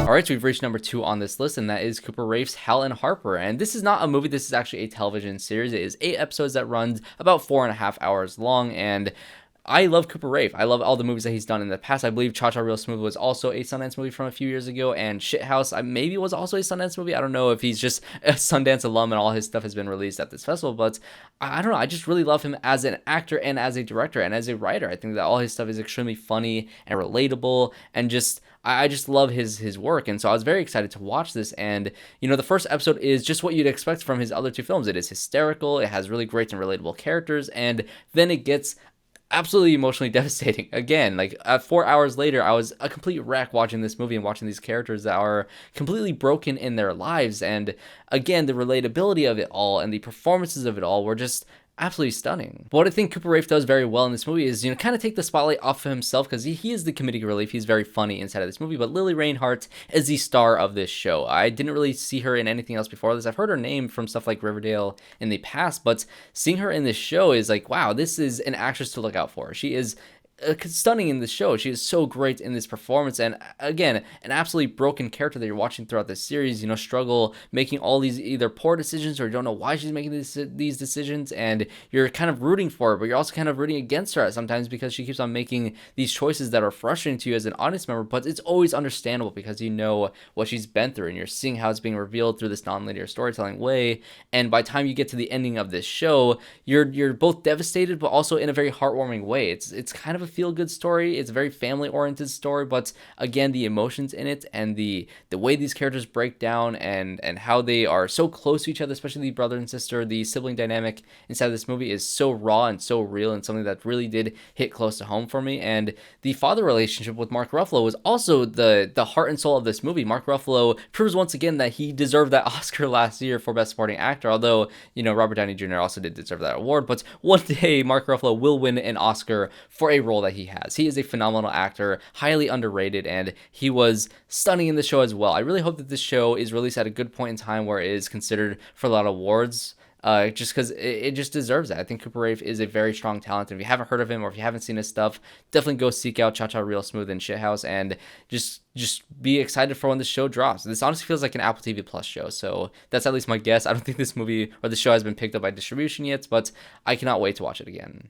Alright, so we've reached number 2 on this list, and that is Cooper Raif's Hal and Harper. And this is not a movie, this is actually a television series. It is 8 episodes that runs about 4.5 hours long, and I love Cooper Raiff. I love all the movies that he's done in the past. I believe Cha Cha Real Smooth was also a Sundance movie from a few years ago, and Shithouse maybe was also a Sundance movie. I don't know if he's just a Sundance alum and all his stuff has been released at this festival, but I don't know. I just really love him as an actor and as a director and as a writer. I think that all his stuff is extremely funny and relatable, and I just love his work. And so I was very excited to watch this. And, the first episode is just what you'd expect from his other 2 films. It is hysterical. It has really great and relatable characters. And then it gets absolutely emotionally devastating. Again, 4 hours later, I was a complete wreck watching this movie and watching these characters that are completely broken in their lives. And again, the relatability of it all and the performances of it all were just absolutely stunning. But what I think Cooper Raiff does very well in this movie is, kind of take the spotlight off of himself, because he is the comedic relief. He's very funny inside of this movie, but Lily Reinhart is the star of this show. I didn't really see her in anything else before this. I've heard her name from stuff like Riverdale in the past, but seeing her in this show is like, wow, this is an actress to look out for. She is stunning in this show. She is so great in this performance, and again, an absolutely broken character that you're watching throughout this series, struggle making all these either poor decisions, or you don't know why she's making these decisions, and you're kind of rooting for her, but you're also kind of rooting against her sometimes, because she keeps on making these choices that are frustrating to you as an audience member, but it's always understandable because you know what she's been through, and you're seeing how it's being revealed through this non-linear storytelling way. And by the time you get to the ending of this show, you're both devastated, but also in a very heartwarming way. It's kind of a feel-good story. It's a very family-oriented story, but again, the emotions in it and the way these characters break down and how they are so close to each other, especially the brother and sister, the sibling dynamic inside of this movie is so raw and so real, and something that really did hit close to home for me. And the father relationship with Mark Ruffalo was also the heart and soul of this movie. Mark Ruffalo proves once again that he deserved that Oscar last year for Best Supporting Actor, although, Robert Downey Jr. also did deserve that award, but one day Mark Ruffalo will win an Oscar for a role that he has. He is a phenomenal actor, highly underrated, and he was stunning in the show as well. I really hope that this show is released at a good point in time where it is considered for a lot of awards, just because it just deserves it. I think Cooper Raiff is a very strong talent, and if you haven't heard of him or if you haven't seen his stuff, definitely go seek out Cha Cha Real Smooth and Shithouse, and just be excited for when the show drops. This honestly feels like an Apple TV Plus show, so that's at least my guess. I don't think this movie or the show has been picked up by distribution yet, but I cannot wait to watch it again.